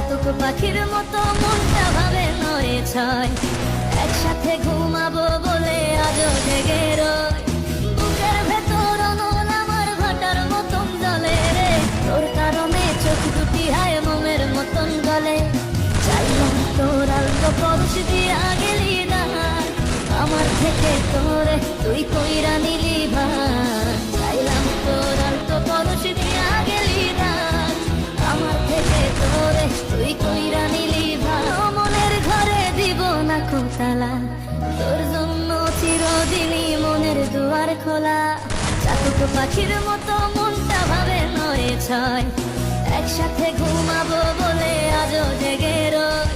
চাতক পাখির মতো মনটা ভাবে নয় ছয়, একসাথে ঘুমাবো বলে আজও জেগে রয়। বুকের ভেতর অনল আমার ভাটার মতন জলে রে, তোর কারণে চোখ দুটি হায় মোমের মতন গলে। চাইলাম তোর আলতো পরশ দিয়া গেলি না, আমার থেকে তোরে তুই কইরা নিলি ভাই। চাইলাম তোর আলতো পরশ দিয়া গেলি না, আমার থেকে তোরে তুই কইরা নিলি ভাই। মনের ঘরে দিব না কোতালা, তোর জন্য চিরদিনই মনের দুয়ার খোলা। চাতক পাখির মতো মনটা ভাবে নয় ছয়, একসাথে ঘুমাবো বলে আজও জেগে রয়।